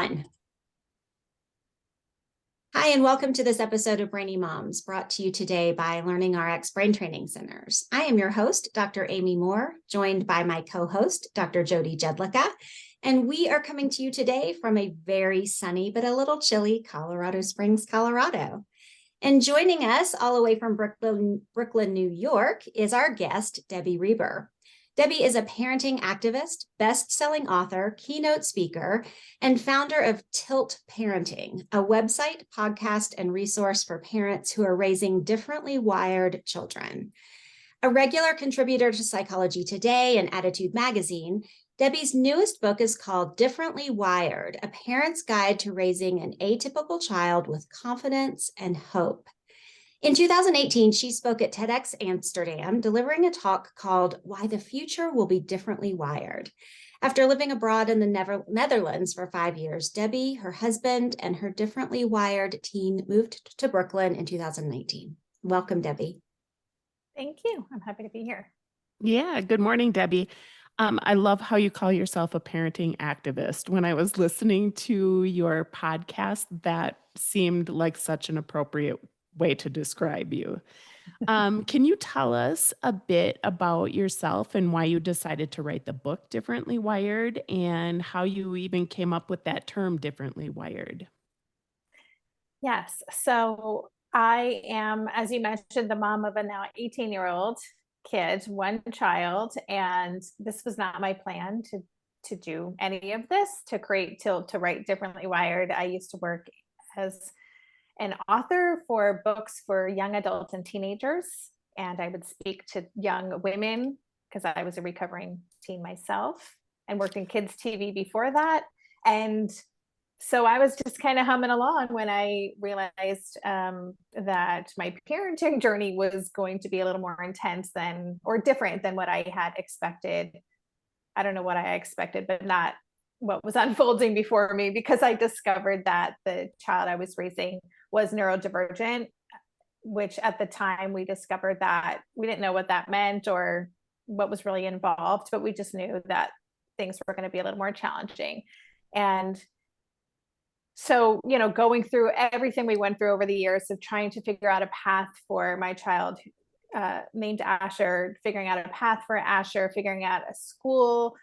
One. Hi, and welcome to this episode of Brainy Moms, brought to you today by Learning RX Brain Training Centers. I am your host, Dr. Amy Moore, joined by my co-host, Dr. Jody Jedlicka, and we are coming to you today from a very sunny but a little chilly Colorado Springs, Colorado. And joining us all the way from Brooklyn, New York, is our guest, Debbie Reber. Debbie is a parenting activist, best-selling author, keynote speaker, and founder of Tilt Parenting, a website, podcast, and resource for parents who are raising differently wired children. A regular contributor to Psychology Today and Attitude Magazine, Debbie's newest book is called Differently Wired, A Parent's Guide to Raising an Atypical Child with Confidence and Hope. In 2018, she spoke at TEDx Amsterdam, delivering a talk called Why the Future Will Be Differently Wired. After living abroad in the Netherlands for 5 years, Debbie, her husband, and her differently wired teen moved to Brooklyn in 2019. Welcome, Debbie. Thank you. I'm happy to be here. Yeah, good morning, Debbie. I love how you call yourself a parenting activist. When I was listening to your podcast, that seemed like such an appropriate way to describe you. Can you tell us a bit about yourself and why you decided to write the book Differently Wired and how you even came up with that term Differently Wired? Yes. So I am, as you mentioned, the mom of a now 18-year-old kid, one child, and this was not my plan to do any of this, to write Differently Wired. I used to work as an author for books for young adults and teenagers, and I would speak to young women because I was a recovering teen myself and worked in kids TV before that. And so I was just kind of humming along when I realized that my parenting journey was going to be a little more intense or different than what I had expected. I don't know what I expected, but not what was unfolding before me, because I discovered that the child I was raising was neurodivergent, which at the time we discovered that we didn't know what that meant or what was really involved, but we just knew that things were going to be a little more challenging. And so, going through everything we went through over the years of trying to figure out a path for my child named Asher, figuring out a path for Asher, figuring out a school,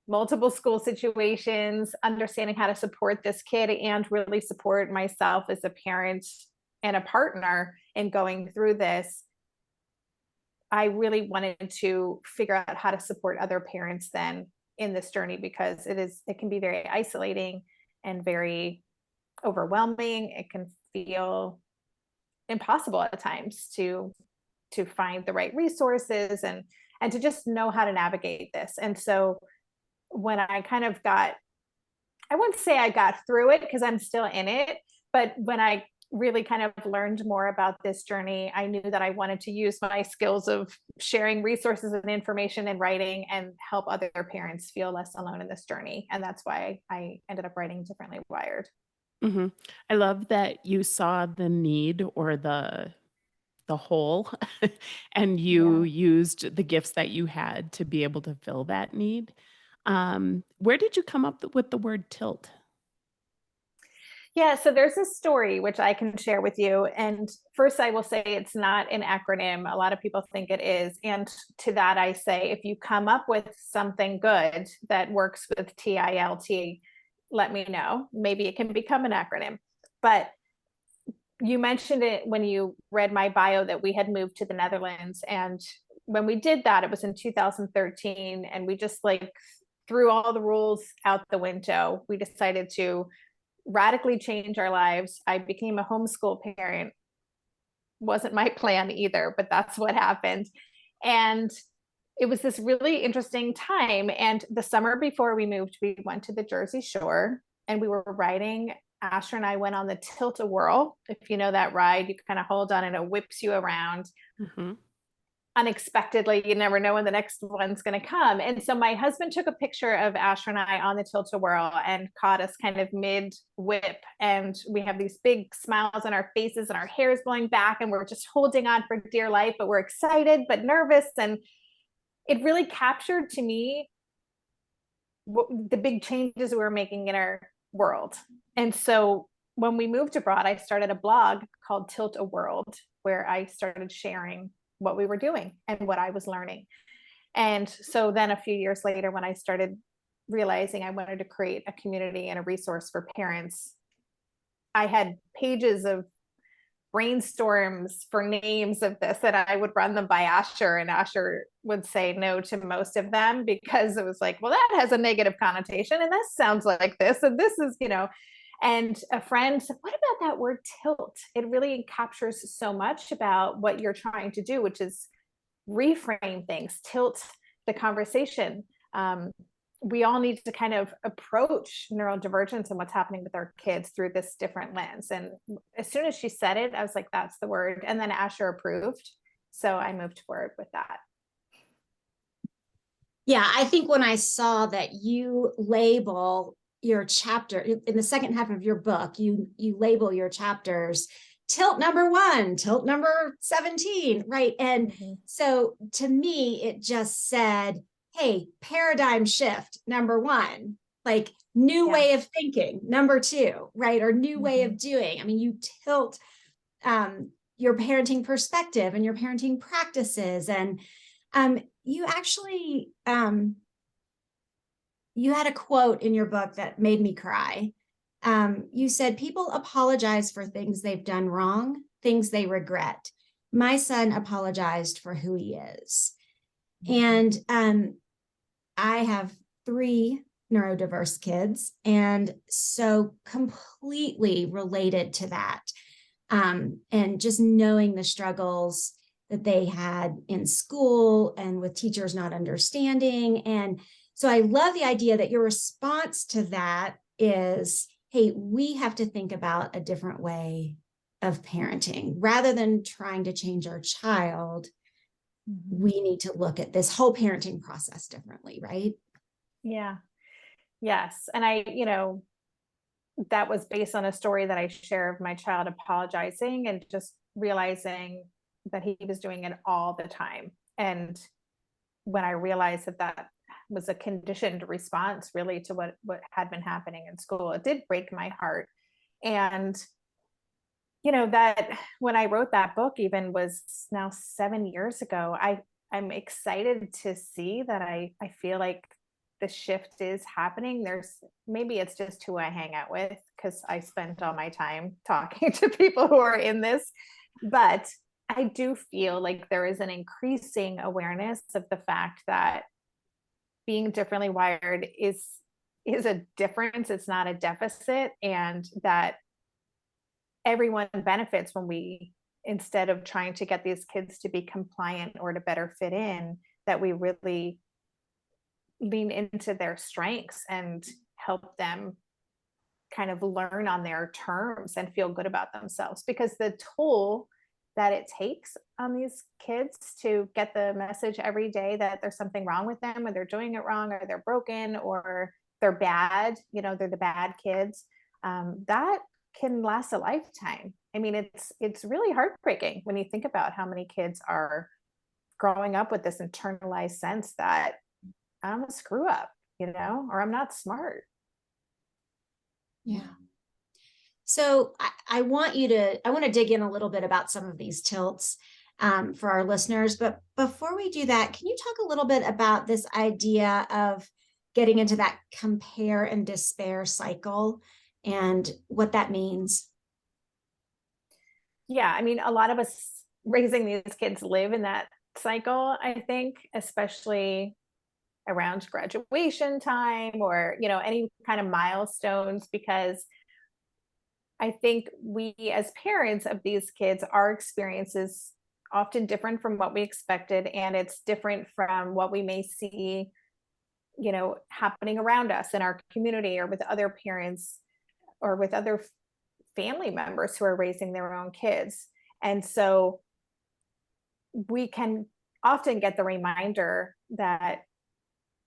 multiple school situations, understanding how to support this kid and really support myself as a parent and a partner in going through this. I really wanted to figure out how to support other parents then in this journey, because it can be very isolating and very overwhelming. It can feel impossible at times to find the right resources and to just know how to navigate this. And so when I kind of I wouldn't say I got through it because I'm still in it, but when I really kind of learned more about this journey, I knew that I wanted to use my skills of sharing resources and information and writing and help other parents feel less alone in this journey. And that's why I ended up writing Differently Wired. Mm-hmm. I love that you saw the need or the hole and you used the gifts that you had to be able to fill that need. Where did you come up with the word tilt? Yeah, so there's a story which I can share with you. And first, I will say it's not an acronym. A lot of people think it is. And to that, I say, if you come up with something good that works with TILT, let me know. Maybe it can become an acronym. But you mentioned it when you read my bio that we had moved to the Netherlands. And when we did that, it was in 2013. And we just threw all the rules out the window. We decided to radically change our lives. I became a homeschool parent. Wasn't my plan either, but that's what happened. And it was this really interesting time. And the summer before we moved, we went to the Jersey Shore and we were riding. Asher and I went on the Tilt-A-Whirl. If you know that ride, you kind of hold on and it whips you around. Mm-hmm. Unexpectedly. You never know when the next one's going to come. And so my husband took a picture of Asher and I on the Tilt-A-Whirl and caught us kind of mid whip. And we have these big smiles on our faces and our hair is blowing back and we're just holding on for dear life, but we're excited, but nervous. And it really captured to me the big changes we were making in our world. And so when we moved abroad, I started a blog called Tilt a World, where I started sharing what we were doing and what I was learning. And so then a few years later, when I started realizing I wanted to create a community and a resource for parents, I had pages of brainstorms for names of this, and I would run them by Asher, and Asher would say no to most of them because it was like, well, that has a negative connotation and this sounds like this, and this is, and a friend said, what about that word tilt? It really captures so much about what you're trying to do, which is reframe things, tilt the conversation. We all need to kind of approach neurodivergence and what's happening with our kids through this different lens. And as soon as she said it, I was like, that's the word. And then Asher approved. So I moved forward with that. Yeah, I think when I saw that you label your chapter in the second half of your book, you label your chapters tilt number 1, tilt number 17, right? And so to me, it just said, hey, paradigm shift, number 1, like new way of thinking, number 2, right? Or new way of doing. I mean, you tilt your parenting perspective and your parenting practices. And you actually, you had a quote in your book that made me cry. You said, people apologize for things they've done wrong, things they regret. My son apologized for who he is. And I have 3 neurodiverse kids, and so completely related to that. And just knowing the struggles that they had in school and with teachers not understanding. And so I love the idea that your response to that is, hey, we have to think about a different way of parenting. Rather than trying to change our child, we need to look at this whole parenting process differently, right? Yeah. Yes. And that was based on a story that I share of my child apologizing and just realizing that he was doing it all the time. And when I realized that was a conditioned response really to what had been happening in school, it did break my heart. And that when I wrote that book, even was now 7 years ago, I'm excited to see that I feel like the shift is happening. Maybe it's just who I hang out with, because I spent all my time talking to people who are in this, but I do feel like there is an increasing awareness of the fact that being differently wired is a difference. It's not a deficit, and that everyone benefits when we, instead of trying to get these kids to be compliant or to better fit in, that we really lean into their strengths and help them kind of learn on their terms and feel good about themselves. Because the toll that it takes on these kids to get the message every day that there's something wrong with them, or they're doing it wrong, or they're broken, or they're bad, they're the bad kids, that can last a lifetime. I mean, it's really heartbreaking when you think about how many kids are growing up with this internalized sense that I'm a screw up, or I'm not smart. Yeah. So I want to dig in a little bit about some of these tilts for our listeners. But before we do that, can you talk a little bit about this idea of getting into that compare and despair cycle and what that means? Yeah. I mean, a lot of us raising these kids live in that cycle, I think, especially around graduation time or, any kind of milestones, because I think we as parents of these kids, our experience is often different from what we expected. And it's different from what we may see, happening around us in our community, or with other parents, or with other family members who are raising their own kids. And so we can often get the reminder that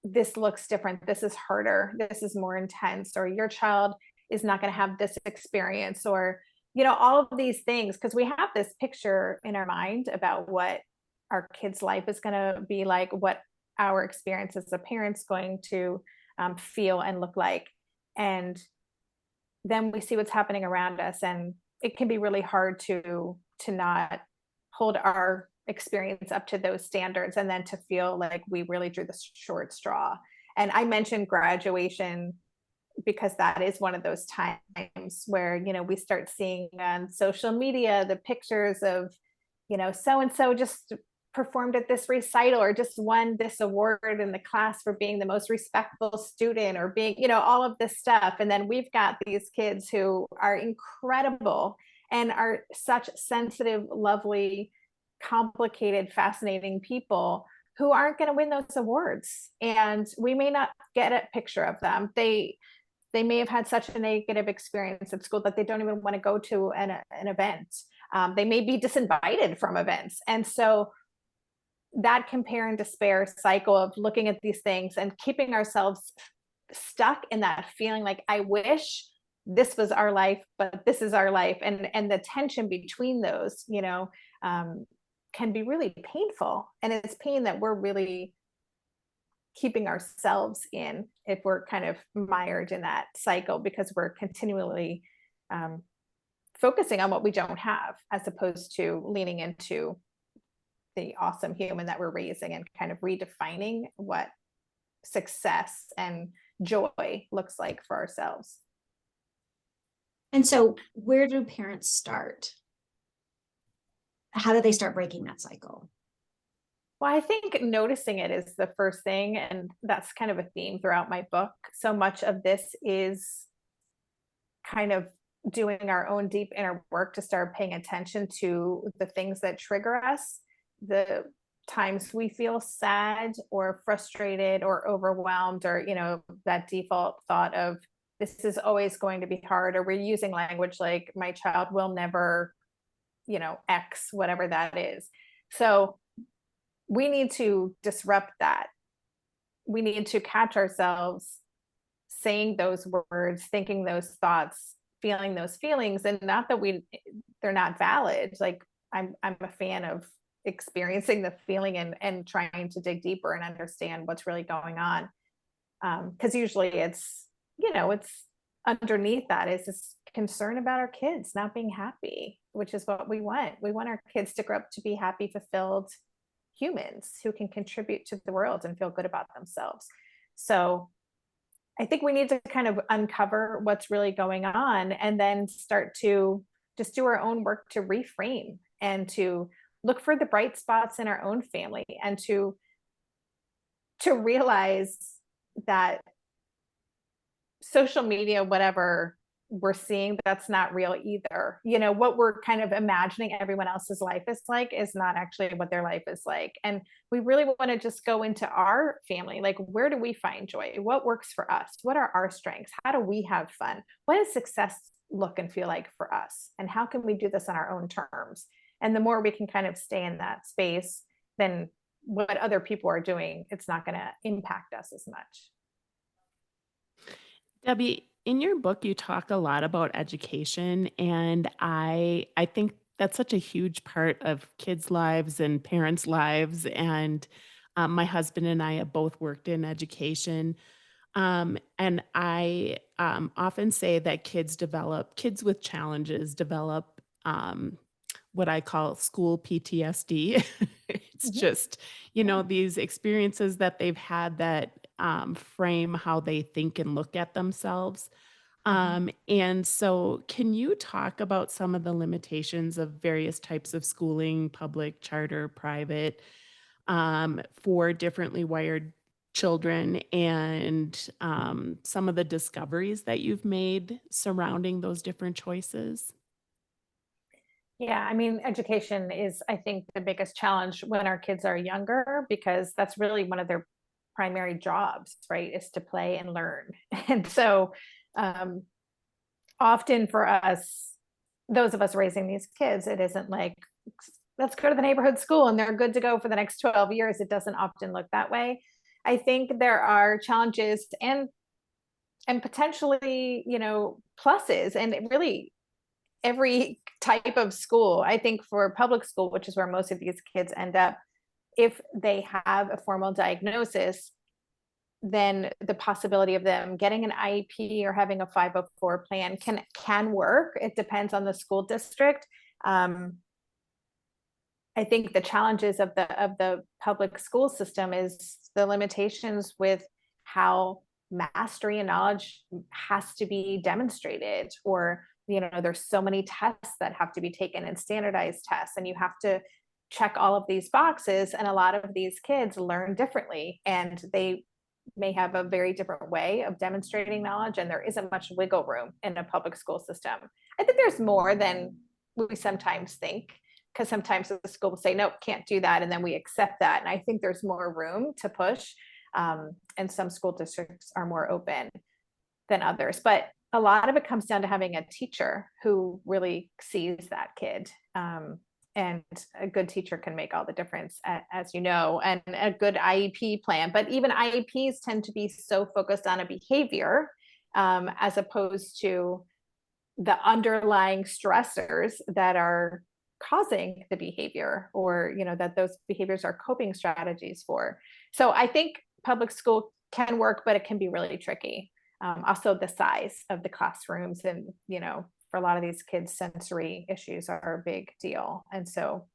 this looks different, this is harder, this is more intense, or your child is not going to have this experience, or all of these things, because we have this picture in our mind about what our kids' life is going to be like, what our experience as a parent's going to feel and look like. And then we see what's happening around us, and it can be really hard to not hold our experience up to those standards, and then to feel like we really drew the short straw. And I mentioned graduation because that is one of those times where, we start seeing on social media the pictures of, so and so just performed at this recital, or just won this award in the class for being the most respectful student, or being, all of this stuff. And then we've got these kids who are incredible and are such sensitive, lovely, complicated, fascinating people who aren't going to win those awards. And we may not get a picture of them. They may have had such a negative experience at school that they don't even want to go to an event. They may be disinvited from events. And so that compare and despair cycle of looking at these things and keeping ourselves stuck in that feeling like, I wish this was our life, but this is our life. And the tension between those, can be really painful. And it's pain that we're really keeping ourselves in if we're kind of mired in that cycle, because we're continually focusing on what we don't have, as opposed to leaning into the awesome human that we're raising and kind of redefining what success and joy looks like for ourselves. And so where do parents start? How do they start breaking that cycle? Well, I think noticing it is the first thing. And that's kind of a theme throughout my book. So much of this is kind of doing our own deep inner work to start paying attention to the things that trigger us, the times we feel sad or frustrated or overwhelmed, or, that default thought of, this is always going to be hard, or we're using language like, my child will never, X, whatever that is. So we need to disrupt that. We need to catch ourselves saying those words, thinking those thoughts, feeling those feelings, and not that they're not valid. Like, I'm a fan of experiencing the feeling and trying to dig deeper and understand what's really going on. Because usually it's underneath that is this concern about our kids not being happy, which is what we want. We want our kids to grow up to be happy, fulfilled humans who can contribute to the world and feel good about themselves. So I think we need to kind of uncover what's really going on, and then start to just do our own work to reframe and to look for the bright spots in our own family, and to realize that social media, whatever we're seeing, that's not real either. What we're kind of imagining everyone else's life is like is not actually what their life is like. And we really want to just go into our family. Like, where do we find joy? What works for us? What are our strengths? How do we have fun? What does success look and feel like for us? And how can we do this on our own terms? And the more we can kind of stay in that space, then what other people are doing, it's not going to impact us as much. Debbie, in your book, you talk a lot about education, and I think that's such a huge part of kids' lives and parents' lives. And my husband and I have both worked in education. And I often say that kids with challenges develop what I call school PTSD. It's just, these experiences that they've had that frame how they think and look at themselves. And so can you talk about some of the limitations of various types of schooling, public, charter, private, for differently wired children, and some of the discoveries that you've made surrounding those different choices? Yeah, I mean, education is, I think, the biggest challenge when our kids are younger, because that's really one of their primary jobs, right? Is to play and learn. And so often for us, those of us raising these kids, it isn't like, let's go to the neighborhood school and they're good to go for the next 12 years. It doesn't often look that way. I think there are challenges and potentially, pluses, and really every type of school. I think for public school, which is where most of these kids end up, if they have a formal diagnosis, then the possibility of them getting an IEP or having a 504 plan can work. It depends on the school district. I think the challenges of the public school system is the limitations with how mastery and knowledge has to be demonstrated, or there's so many tests that have to be taken and standardized tests, and you have to check all of these boxes, and a lot of these kids learn differently, and they may have a very different way of demonstrating knowledge, and there isn't much wiggle room in a public school system. I think there's more than we sometimes think, because sometimes the school will say, nope, can't do that, and then we accept that. And I think there's more room to push, and some school districts are more open than others. But a lot of it comes down to having a teacher who really sees that kid. And a good teacher can make all the difference, as you know, and a good IEP plan. But even IEPs tend to be so focused on a behavior, as opposed to the underlying stressors that are causing the behavior, or that those behaviors are coping strategies for. So I think public school can work, but it can be really tricky. Also the size of the classrooms, and for a lot of these kids, sensory issues are a big deal, and so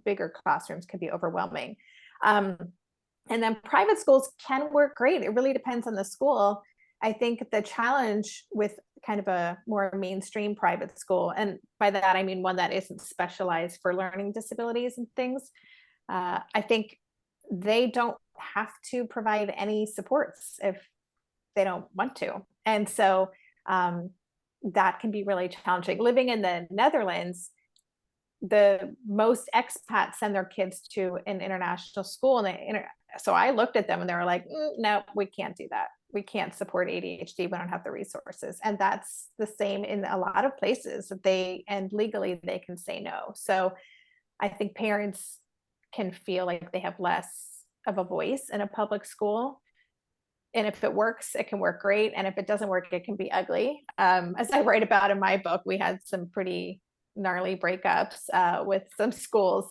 bigger classrooms can be overwhelming. And then private schools can work great. It really depends on the school. I think the challenge with kind of a more mainstream private school, and by that I mean one that isn't specialized for learning disabilities and things, I think they don't have to provide any supports if they don't want to. And so that can be really challenging. Living in the Netherlands, the most expats send their kids to an international school, and so I looked at them and they were like, no, we can't do that. We can't support ADHD. We don't have the resources. And that's the same in a lot of places that and legally they can say no. So I think parents can feel like they have less of a voice in a public school. And if it works, it can work great. And if it doesn't work, it can be ugly. As I write about in my book, we had some pretty gnarly breakups with some schools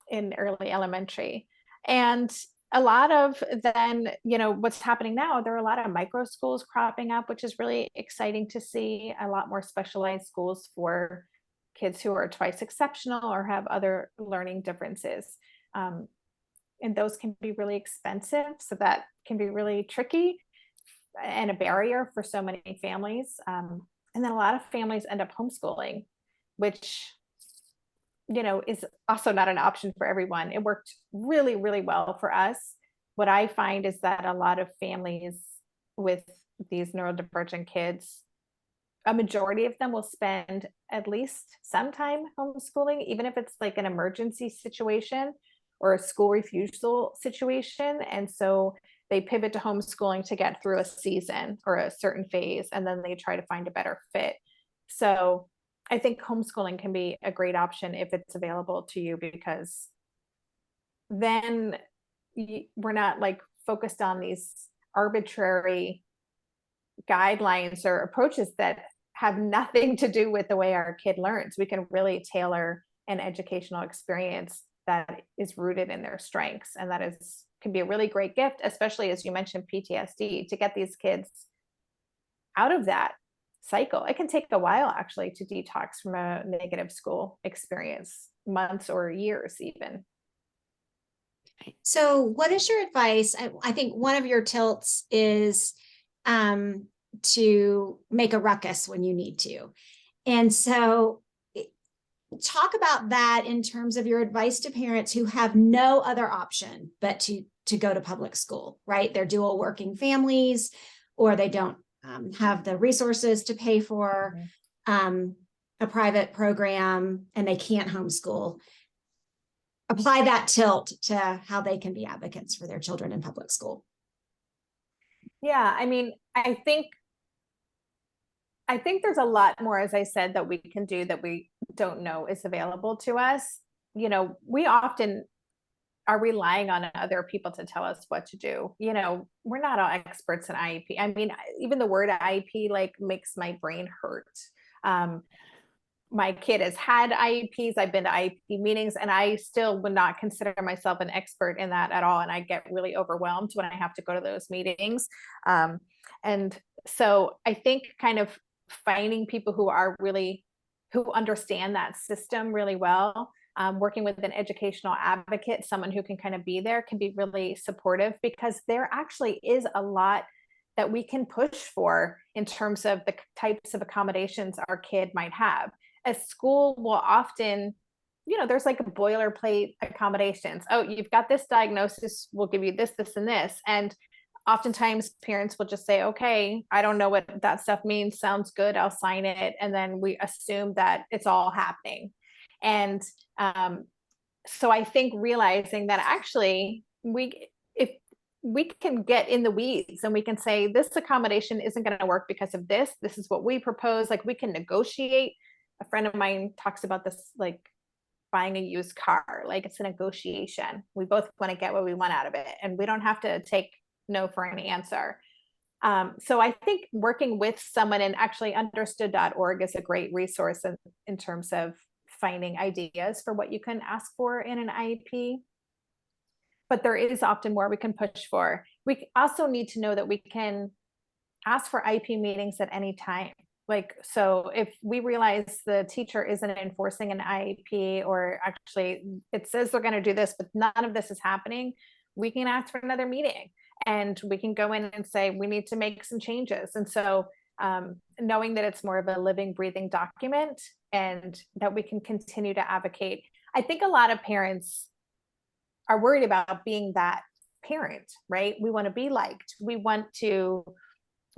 in early elementary. And a lot of then, what's happening now, there are a lot of micro schools cropping up, which is really exciting to see. A lot more specialized schools for kids who are twice exceptional or have other learning differences. And those can be really expensive. So that can be really tricky and a barrier for so many families. And then a lot of families end up homeschooling, which is also not an option for everyone. It worked really, really well for us. What I find is that a lot of families with these neurodivergent kids, a majority of them will spend at least some time homeschooling, even if it's like an emergency situation or a school refusal situation. And so they pivot to homeschooling to get through a season or a certain phase, and then they try to find a better fit. So I think homeschooling can be a great option if it's available to you, because then we're not like focused on these arbitrary guidelines or approaches that have nothing to do with the way our kid learns. We can really tailor an educational experience that is rooted in their strengths, and that can be a really great gift, especially as you mentioned PTSD, to get these kids out of that cycle. It can take a while actually to detox from a negative school experience, months or years even. So what is your advice? I think one of your tilts is to make a ruckus when you need to. And so talk about that in terms of your advice to parents who have no other option but to go to public school, right? They're dual working families, or they don't have the resources to pay for a private program, and they can't homeschool. Apply that tilt to how they can be advocates for their children in public school. Yeah, I mean, I think there's a lot more, as I said, that we can do that we don't know is available to us. We often are relying on other people to tell us what to do. We're not all experts in IEP. I mean, even the word IEP like makes my brain hurt. my kid has had IEPs. I've been to IEP meetings, and I still would not consider myself an expert in that at all. And I get really overwhelmed when I have to go to those meetings. And so I think kind of finding people who understand that system really well, working with an educational advocate, someone who can kind of be there, can be really supportive, because there actually is a lot that we can push for in terms of the types of accommodations our kid might have. A school will often, there's like a boilerplate accommodations. Oh, you've got this diagnosis, we'll give you this, this, and this. And oftentimes parents will just say, okay, I don't know what that stuff means. Sounds good. I'll sign it. And then we assume that it's all happening. And so I think realizing that actually if we can get in the weeds and we can say, this accommodation isn't going to work because of this. This is what we propose. Like, we can negotiate. A friend of mine talks about this, like buying a used car, like it's a negotiation. We both want to get what we want out of it, and we don't have to take no for an answer. So I think working with someone, and actually understood.org is a great resource in terms of finding ideas for what you can ask for in an IEP. But there is often more we can push for. We also need to know that we can ask for IEP meetings at any time. Like, so if we realize the teacher isn't enforcing an IEP, or actually it says they're going to do this, but none of this is happening, we can ask for another meeting, and we can go in and say, we need to make some changes. And so knowing that it's more of a living, breathing document, and that we can continue to advocate. I think a lot of parents are worried about being that parent, right? We want to be liked. We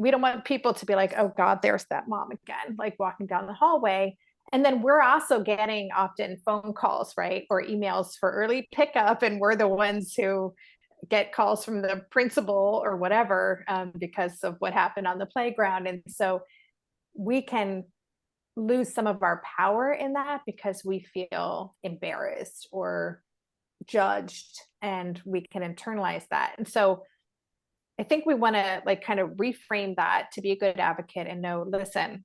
don't want people to be like, oh God, there's that mom again, like walking down the hallway. And then we're also getting often phone calls, right? Or emails for early pickup. And we're the ones who get calls from the principal or whatever, because of what happened on the playground. And so we can lose some of our power in that because we feel embarrassed or judged, and we can internalize that. And so I think we want to like kind of reframe that to be a good advocate and know, listen,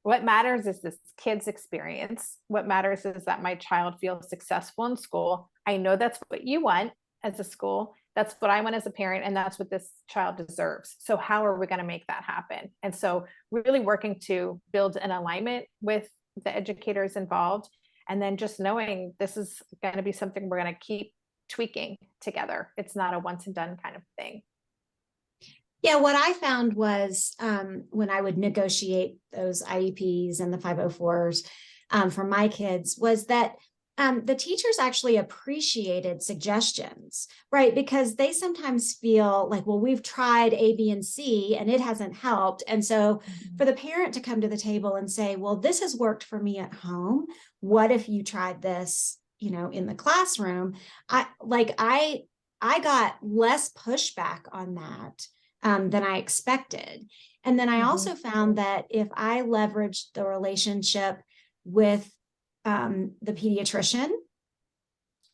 what matters is this kid's experience. What matters is that my child feels successful in school. I know that's what you want as a school. That's what I want as a parent. And that's what this child deserves. So how are we going to make that happen? And so really working to build an alignment with the educators involved. And then just knowing this is going to be something we're going to keep tweaking together. It's not a once and done kind of thing. Yeah, what I found was when I would negotiate those IEPs and the 504s for my kids, was that the teachers actually appreciated suggestions, right? Because they sometimes feel like, well, we've tried A, B, and C, and it hasn't helped. And so for the parent to come to the table and say, well, this has worked for me at home. What if you tried this, in the classroom? I got less pushback on that than I expected. And then I also found that if I leveraged the relationship with the pediatrician,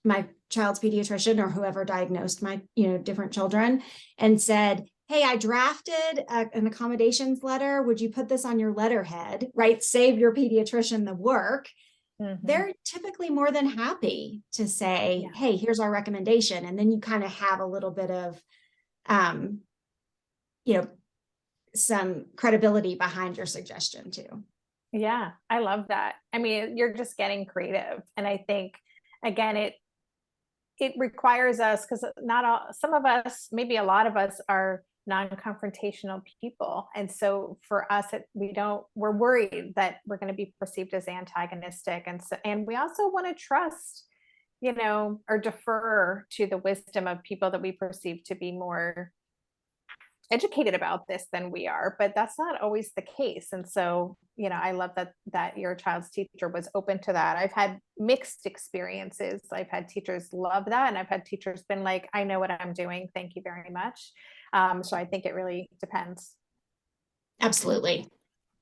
my child's pediatrician, or whoever diagnosed my, different children, and said, hey, I drafted an accommodations letter. Would you put this on your letterhead, right? Save your pediatrician the work. They're typically more than happy to say, hey, here's our recommendation. And then you kind of have a little bit of, some credibility behind your suggestion too. Yeah, I love that. I mean, you're just getting creative. And I think, again, it requires us, because some of us, maybe a lot of us, are non-confrontational people. And so for us, we're worried that we're going to be perceived as antagonistic. And we also want to trust, or defer to the wisdom of people that we perceive to be more educated about this than we are, but that's not always the case. And so, I love that your child's teacher was open to that. I've had mixed experiences. I've had teachers love that, and I've had teachers been like, I know what I'm doing. Thank you very much. So I think it really depends. Absolutely.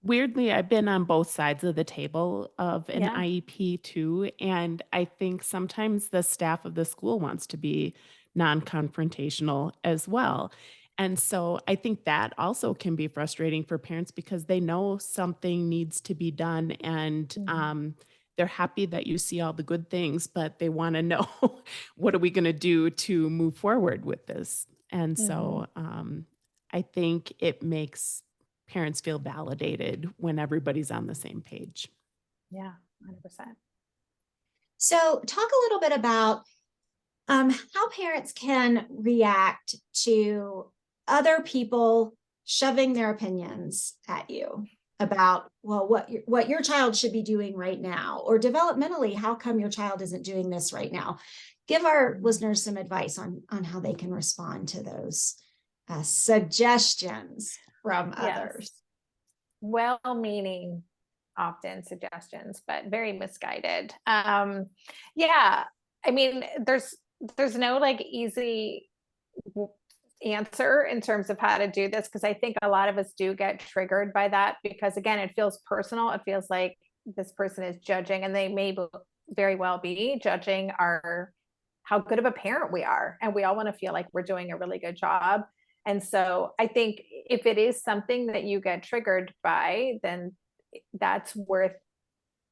Weirdly, I've been on both sides of the table of an Yeah. IEP too, and I think sometimes the staff of the school wants to be non-confrontational as well. And so I think that also can be frustrating for parents because they know something needs to be done, and they're happy that you see all the good things, but they want to know what are we going to do to move forward with this. And so I think it makes parents feel validated when everybody's on the same page. Yeah, 100%. So talk a little bit about how parents can react to other people shoving their opinions at you about, well, what your child should be doing right now, or developmentally, how come your child isn't doing this right now? Give our listeners some advice on how they can respond to those suggestions from others. Well-meaning, often suggestions, but very misguided. Yeah, I mean, there's no like easy answer in terms of how to do this, because I think a lot of us do get triggered by that, because again, it feels personal. It feels like this person is judging, and they may very well be judging how good of a parent we are, and we all want to feel like we're doing a really good job. And so I think if it is something that you get triggered by, then that's worth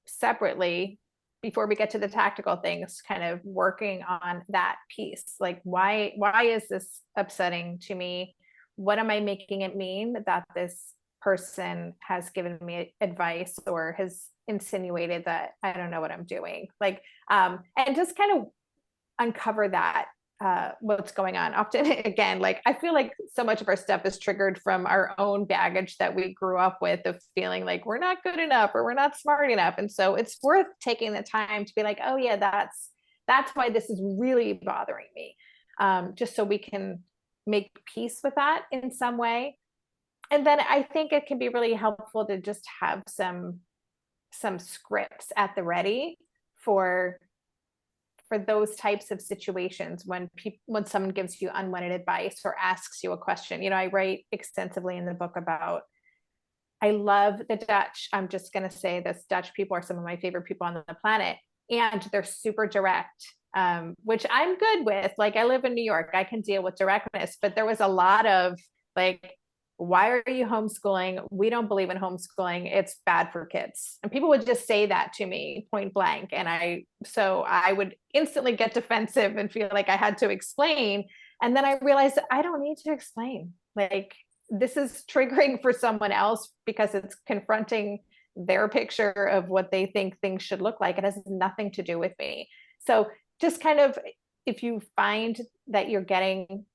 separately, before we get to the tactical things, kind of working on that piece. Like, why is this upsetting to me? What am I making it mean that this person has given me advice or has insinuated that I don't know what I'm doing? Like, and just kind of uncover that, what's going on. Often, again, like I feel like so much of our stuff is triggered from our own baggage that we grew up with, of feeling like we're not good enough or we're not smart enough. And so it's worth taking the time to be like, oh yeah, that's why this is really bothering me. Just so we can make peace with that in some way. And then I think it can be really helpful to just have some scripts at the ready for those types of situations, when someone gives you unwanted advice or asks you a question. I write extensively in the book about, I love the Dutch. I'm just going to say this, Dutch people are some of my favorite people on the planet, and they're super direct, which I'm good with. Like, I live in New York, I can deal with directness, but there was a lot of like, why are you homeschooling? We don't believe in homeschooling. It's bad for kids. And people would just say that to me point blank. And so I would instantly get defensive and feel like I had to explain. And then I realized I don't need to explain. Like, this is triggering for someone else because it's confronting their picture of what they think things should look like. It has nothing to do with me. So just kind of, if you find that you're getting,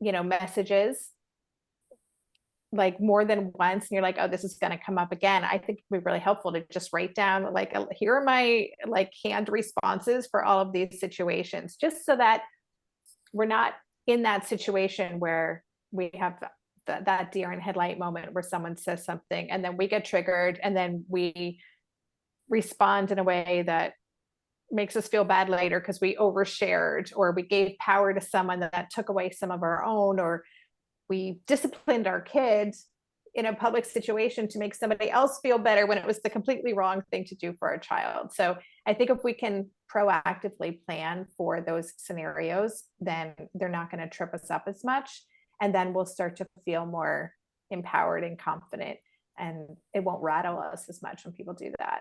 messages like more than once, and you're like, oh, this is going to come up again, I think it'd be really helpful to just write down, like, here are my like canned responses for all of these situations, just so that we're not in that situation where we have that deer in headlight moment where someone says something and then we get triggered and then we respond in a way that makes us feel bad later because we overshared, or we gave power to someone that took away some of our own, or we disciplined our kids in a public situation to make somebody else feel better when it was the completely wrong thing to do for our child. So I think if we can proactively plan for those scenarios, then they're not going to trip us up as much. And then we'll start to feel more empowered and confident, and it won't rattle us as much when people do that.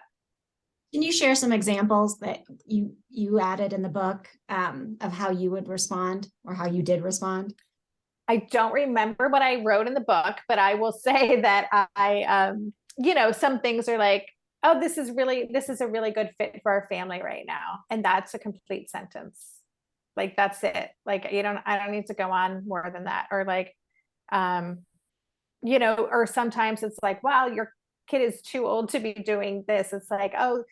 Can you share some examples that you added in the book of how you would respond, or how you did respond? I don't remember what I wrote in the book, but I will say that I some things are like, oh, this is a really good fit for our family right now. And that's a complete sentence. Like, that's it. Like, I don't need to go on more than that. Or like, or sometimes it's like, wow, your kid is too old to be doing this. It's like, oh,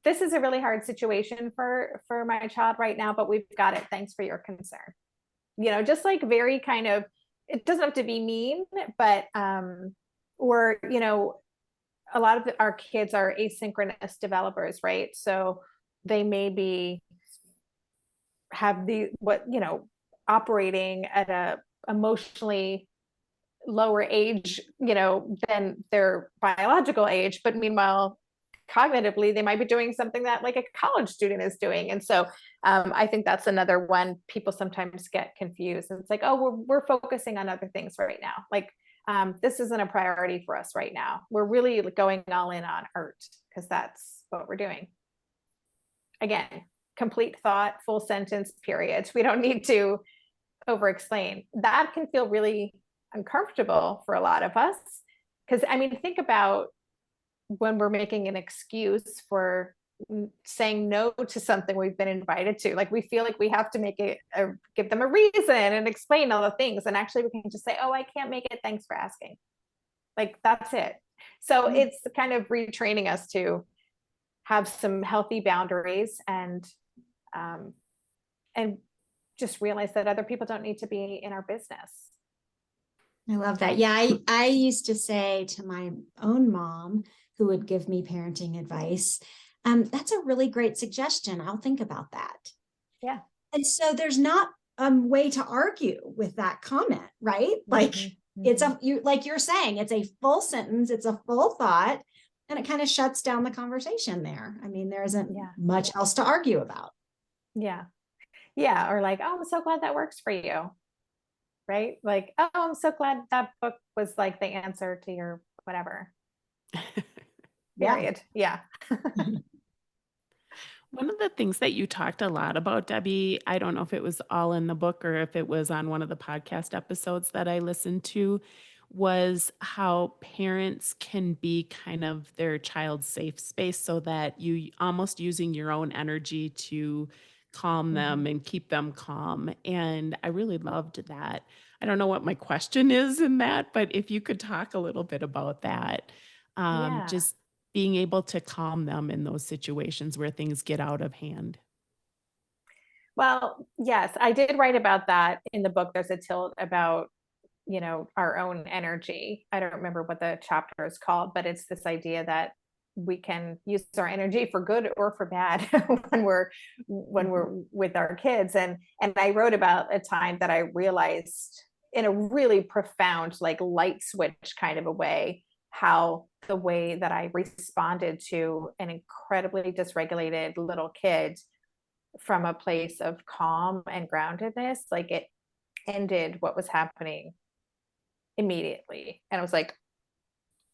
this is a really hard situation for my child right now, but we've got it. Thanks for your concern. Just like very kind of, it doesn't have to be mean, but, or, a lot of our kids are asynchronous developers, right? So they may operating at a emotionally lower age, than their biological age, but meanwhile cognitively, they might be doing something that like a college student is doing. And so I think that's another one people sometimes get confused. It's like, oh, we're focusing on other things right now. Like this isn't a priority for us right now. We're really going all in on art because that's what we're doing. Again, complete thought, full sentence, period. We don't need to over explain. That can feel really uncomfortable for a lot of us. Because I mean, think about when we're making an excuse for saying no to something we've been invited to. Like we feel like we have to make it, give them a reason and explain all the things. And actually we can just say, oh, I can't make it. Thanks for asking. Like that's it. So it's kind of retraining us to have some healthy boundaries and just realize that other people don't need to be in our business. I love that. Yeah, I used to say to my own mom, who would give me parenting advice, that's a really great suggestion. I'll think about that. Yeah. And so there's not a way to argue with that comment, right? Like it's like you're saying, it's a full sentence, it's a full thought, and it kind of shuts down the conversation there. I mean, there isn't much else to argue about. Yeah. Yeah. Or like, oh, I'm so glad that works for you. Right? Like, oh, I'm so glad that book was like the answer to your whatever. Period. Yeah. One of the things that you talked a lot about, Debbie, I don't know if it was all in the book or if it was on one of the podcast episodes that I listened to, was how parents can be kind of their child's safe space so that you almost using your own energy to calm them and keep them calm. And I really loved that. I don't know what my question is in that, but if you could talk a little bit about that, Yeah. just being able to calm them in those situations where things get out of hand. Well, yes, I did write about that in the book. There's a tilt about, our own energy. I don't remember what the chapter is called, but it's this idea that we can use our energy for good or for bad when we're with our kids. And I wrote about a time that I realized in a really profound, like light switch kind of a way, how the way that I responded to an incredibly dysregulated little kid from a place of calm and groundedness, like it ended what was happening immediately. And I was like,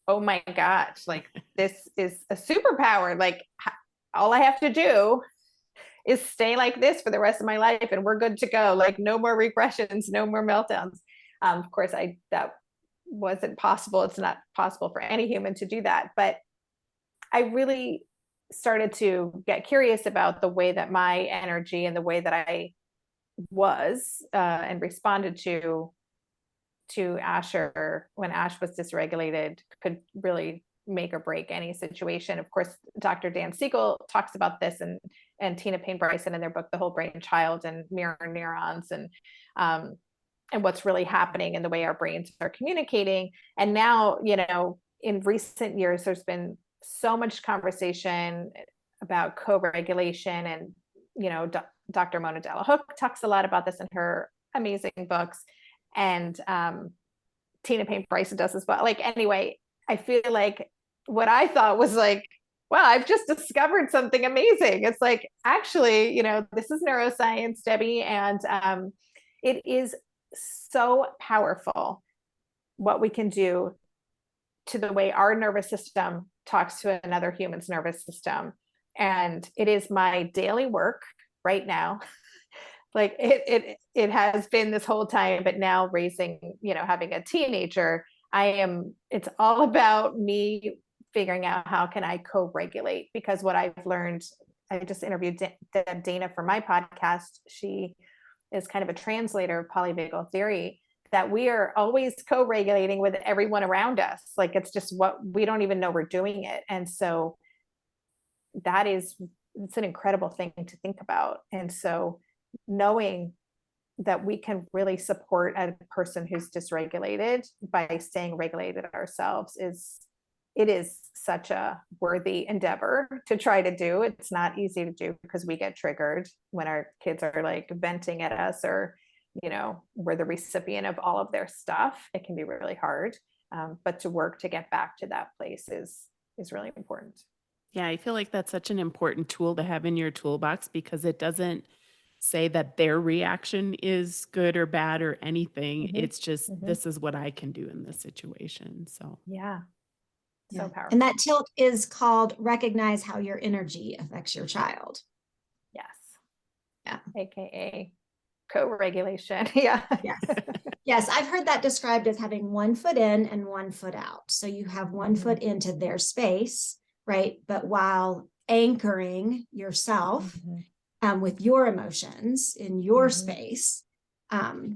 oh my gosh, like this is a superpower. Like all I have to do is stay like this for the rest of my life and we're good to go. Like no more regressions, no more meltdowns. Of course, that wasn't possible. It's not possible for any human to do that. But I really started to get curious about the way that my energy and the way that I was and responded to Asher when Ash was dysregulated could really make or break any situation. Of course, Dr. Dan Siegel talks about this and Tina Payne Bryson in their book, The Whole Brain Child and Mirror Neurons and what's really happening in the way our brains are communicating. And now, in recent years, there's been so much conversation about co-regulation and, Dr. Mona Delahooke talks a lot about this in her amazing books. And Tina Payne Bryson does as well. Like, anyway, I feel like what I thought was like, wow, I've just discovered something amazing. It's like, actually, this is neuroscience, Debbie, and it is so powerful what we can do to the way our nervous system talks to another human's nervous system. And it is my daily work right now. Like it has been this whole time, but now raising, having a teenager, it's all about me figuring out how can I co-regulate, because what I've learned, I just interviewed Dana for my podcast. She is kind of a translator of polyvagal theory, that we are always co-regulating with everyone around us. Like it's just what we don't even know we're doing it. And so it's an incredible thing to think about. And so knowing that we can really support a person who's dysregulated by staying regulated ourselves is such a worthy endeavor to try to do. It's not easy to do because we get triggered when our kids are like venting at us or, we're the recipient of all of their stuff. It can be really hard. But to work to get back to that place is really important. Yeah, I feel like that's such an important tool to have in your toolbox because it doesn't say that their reaction is good or bad or anything. Mhm. It's just, Mhm. this is what I can do in this situation. So, Yeah. So Yeah. powerful. And that tilt is called recognize how your energy affects your child. Yes. Yeah. AKA co-regulation. Yeah. Yes. Yes. I've heard that described as having one foot in and one foot out. So you have one Mhm. foot into their space, right? But while anchoring yourself Mhm. with your emotions in your Mhm. space,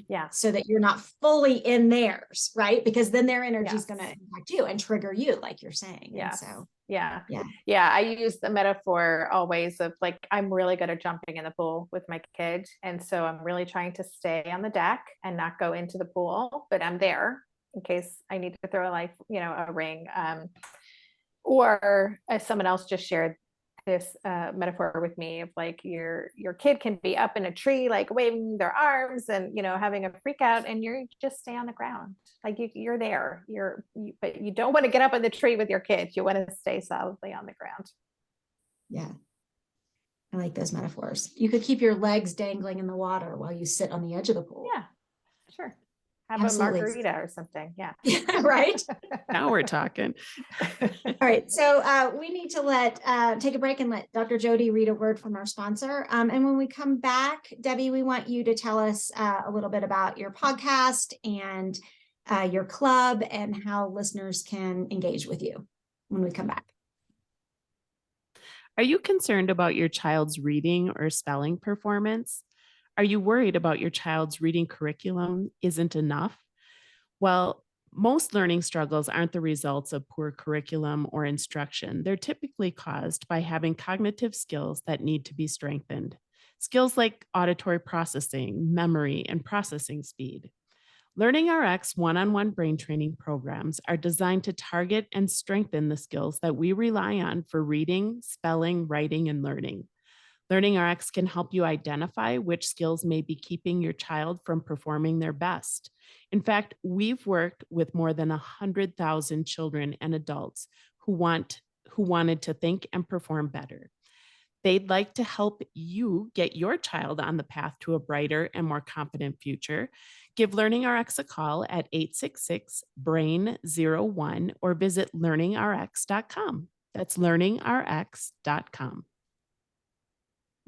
Yeah. so that you're not fully in theirs, right? Because then their energy is Yes. going to impact you and trigger you, like you're saying. Yes. And so, Yeah. yeah. Yeah. I use the metaphor always of like, I'm really good at jumping in the pool with my kid. And so I'm really trying to stay on the deck and not go into the pool, but I'm there in case I need to throw a ring. Or as someone else just shared this metaphor with me of like your kid can be up in a tree like waving their arms and having a freak out, and you're just stay on the ground, like you're there, but you don't want to get up in the tree with your kids. You want to stay solidly on the ground. Yeah. I like those metaphors. You could keep your legs dangling in the water while you sit on the edge of the pool. Yeah, sure. Have Absolutely. a margarita or something. Yeah. Right. now we're talking. All right. So we need to take a break and let Dr. Jody read a word from our sponsor. And when we come back, Debbie, we want you to tell us a little bit about your podcast and your club and how listeners can engage with you when we come back. Are you concerned about your child's reading or spelling performance? Are you worried about your child's reading curriculum isn't enough? Well, most learning struggles aren't the results of poor curriculum or instruction. They're typically caused by having cognitive skills that need to be strengthened. Skills like auditory processing, memory, and processing speed. Learning RX one-on-one brain training programs are designed to target and strengthen the skills that we rely on for reading, spelling, writing, and learning. Learning RX can help you identify which skills may be keeping your child from performing their best. In fact, we've worked with more than 100,000 children and adults who wanted to think and perform better. They'd like to help you get your child on the path to a brighter and more confident future. Give Learning RX a call at 866-BRAIN-01 or visit learningrx.com. That's learningrx.com.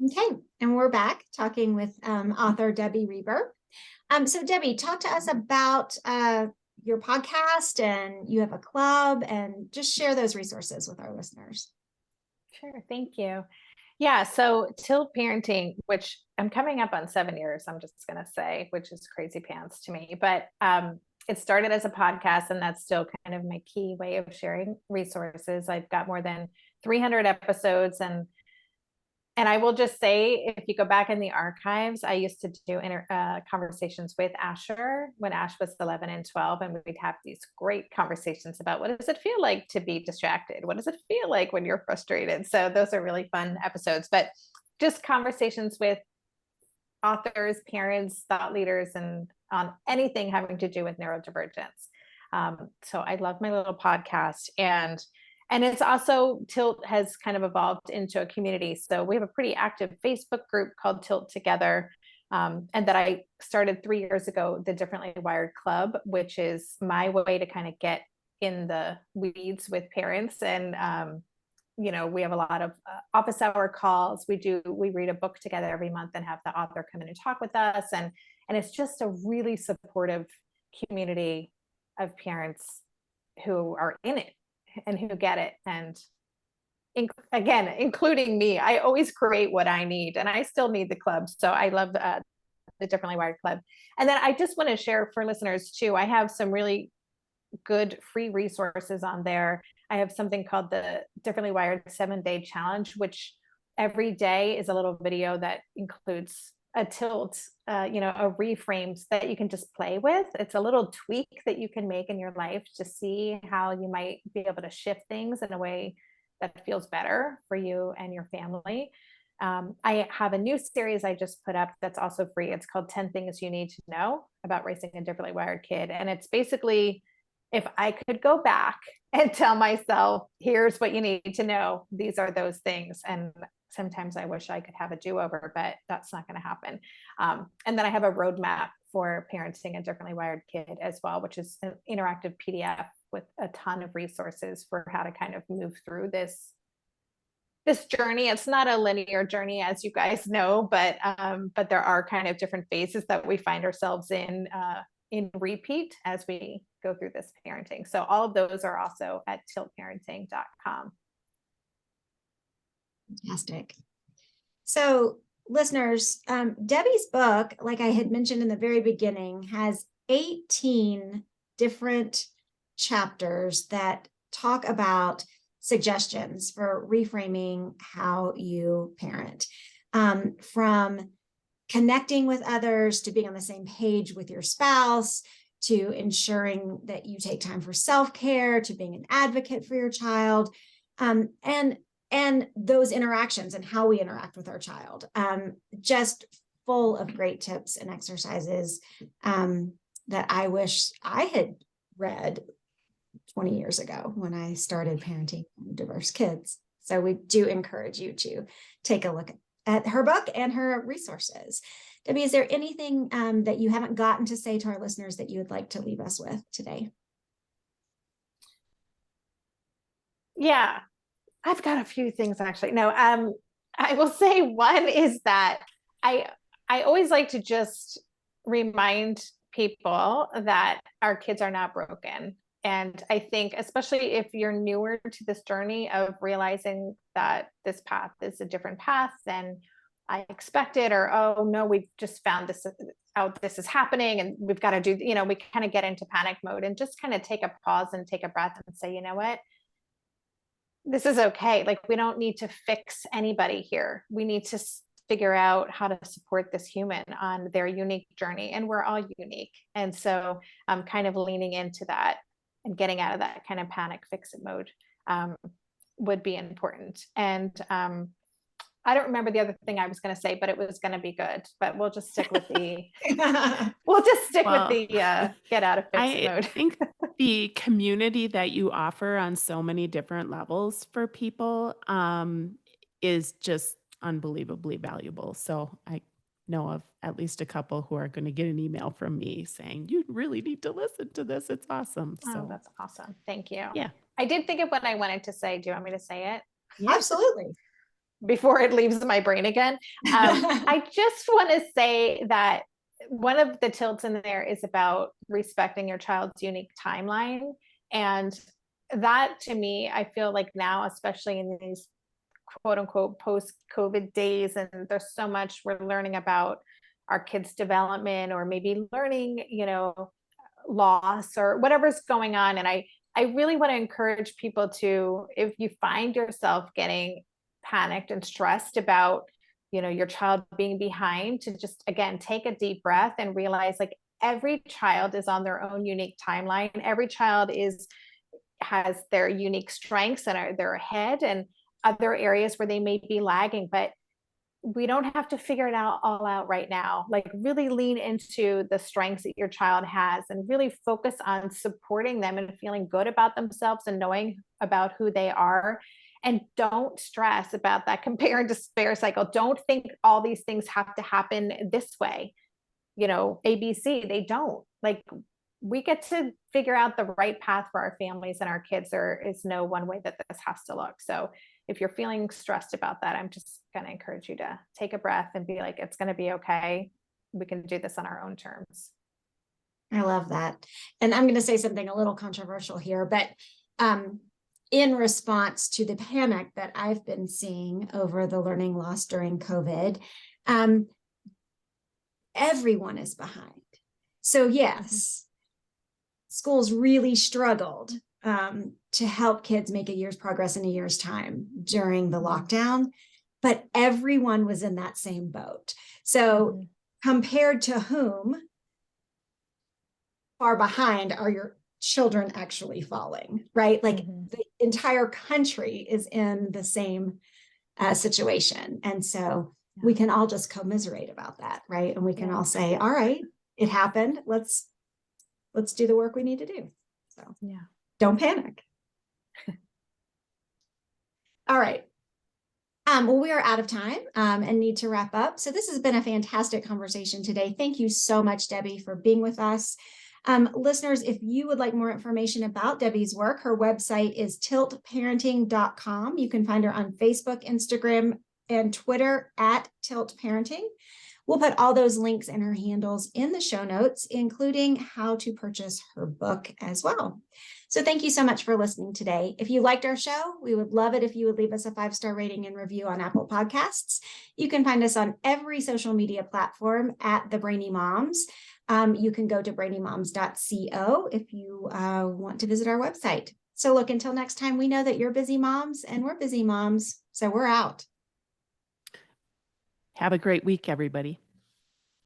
Okay, and we're back talking with author Debbie Reber. So Debbie, talk to us about your podcast, and you have a club, and just share those resources with our listeners. Sure. Thank you. Yeah. So Tilt Parenting, which I'm coming up on 7 years, I'm just going to say, which is crazy pants to me, but it started as a podcast, and that's still kind of my key way of sharing resources. I've got more than 300 episodes, and I will just say, if you go back in the archives, I used to do conversations with Asher when Ash was 11 and 12, and we'd have these great conversations about what does it feel like to be distracted? What does it feel like when you're frustrated? So those are really fun episodes, but just conversations with authors, parents, thought leaders, and on anything having to do with neurodivergence. So I love my little podcast, and it's also Tilt has kind of evolved into a community. So we have a pretty active Facebook group called Tilt Together, and that I started 3 years ago, the Differently Wired Club, which is my way to kind of get in the weeds with parents. And we have a lot of office hour calls. We read a book together every month and have the author come in and talk with us, and it's just a really supportive community of parents who are in it and who get it. And again, including me, I always create what I need, and I still need the club. So I love the Differently Wired Club. And then I just want to share for listeners too, I have some really good free resources on there. I have something called the Differently Wired 7-Day Challenge, which every day is a little video that includes a tilt, a reframes that you can just play with. It's a little tweak that you can make in your life to see how you might be able to shift things in a way that feels better for you and your family. I have a new series I just put up that's also free. It's called 10 Things You Need to Know About Raising a Differently Wired Kid. And it's basically, if I could go back and tell myself, here's what you need to know. These are those things. And sometimes I wish I could have a do-over, but that's not going to happen. And then I have a roadmap for parenting a differently wired kid as well, which is an interactive PDF with a ton of resources for how to kind of move through this journey. It's not a linear journey, as you guys know, but there are kind of different phases that we find ourselves in repeat as we go through this parenting. So all of those are also at tiltparenting.com. Fantastic. So listeners, Debbie's book, like I had mentioned in the very beginning, has 18 different chapters that talk about suggestions for reframing how you parent, from connecting with others to being on the same page with your spouse, to ensuring that you take time for self-care, to being an advocate for your child, and those interactions and how we interact with our child. Just full of great tips and exercises that I wish I had read 20 years ago when I started parenting diverse kids. So we do encourage you to take a look at her book and her resources. Debbie, is there anything that you haven't gotten to say to our listeners that you would like to leave us with today? Yeah, I've got a few things actually. No, I will say one is that I always like to just remind people that our kids are not broken. And I think, especially if you're newer to this journey of realizing that this path is a different path than I expected, or, oh no, we've just found this out, this is happening and we've got to do, we kind of get into panic mode, and just kind of take a pause and take a breath and say, you know what? This is okay. Like, we don't need to fix anybody here. We need to figure out how to support this human on their unique journey. And we're all unique. And so I'm kind of leaning into that and getting out of that kind of panic fix it mode would be important. And I don't remember the other thing I was going to say, but it was going to be good, but we'll just stick with the, get out of fix it mode. I think the community that you offer on so many different levels for people is just unbelievably valuable. So I know of at least a couple who are going to get an email from me saying, you really need to listen to this. It's awesome. So oh, that's awesome. Thank you. Yeah. I did think of what I wanted to say. Do you want me to say it? Absolutely. Before it leaves my brain again. I just want to say that one of the tilts in there is about respecting your child's unique timeline. And that, to me, I feel like now, especially in these quote unquote post-COVID days, and there's so much we're learning about our kids' development, or maybe learning, loss or whatever's going on. And I really want to encourage people to, if you find yourself getting panicked and stressed about, your child being behind, to just, again, take a deep breath and realize, like, every child is on their own unique timeline. Every child has their unique strengths and they're ahead, and other areas where they may be lagging, but we don't have to figure it all out right now. Like, really lean into the strengths that your child has and really focus on supporting them and feeling good about themselves and knowing about who they are. And don't stress about that compare and despair cycle. Don't think all these things have to happen this way, ABC. They don't. Like, we get to figure out the right path for our families and our kids. There is no one way that this has to look. So if you're feeling stressed about that, I'm just going to encourage you to take a breath and be like, it's going to be okay. We can do this on our own terms. I love that. And I'm going to say something a little controversial here, but in response to the panic that I've been seeing over the learning loss during COVID, everyone is behind. So yes, schools really struggled to help kids make a year's progress in a year's time during the lockdown, but everyone was in that same boat. So compared to whom, far behind are your children actually falling, right? Like the entire country is in the same situation. And so we can all just commiserate about that, right? And we can all say, all right, it happened. Let's do the work we need to do. So don't panic. All right. Well, we are out of time and need to wrap up. So this has been a fantastic conversation today. Thank you so much, Debbie, for being with us. Listeners, if you would like more information about Debbie's work, her website is tiltparenting.com. You can find her on Facebook, Instagram, and Twitter at Tilt Parenting. We'll put all those links and her handles in the show notes, including how to purchase her book as well. So thank you so much for listening today. If you liked our show, we would love it if you would leave us a 5-star rating and review on Apple Podcasts. You can find us on every social media platform at The Brainy Moms. You can go to brainymoms.co if you want to visit our website. So look, until next time, we know that you're busy moms and we're busy moms, so we're out. Have a great week, everybody.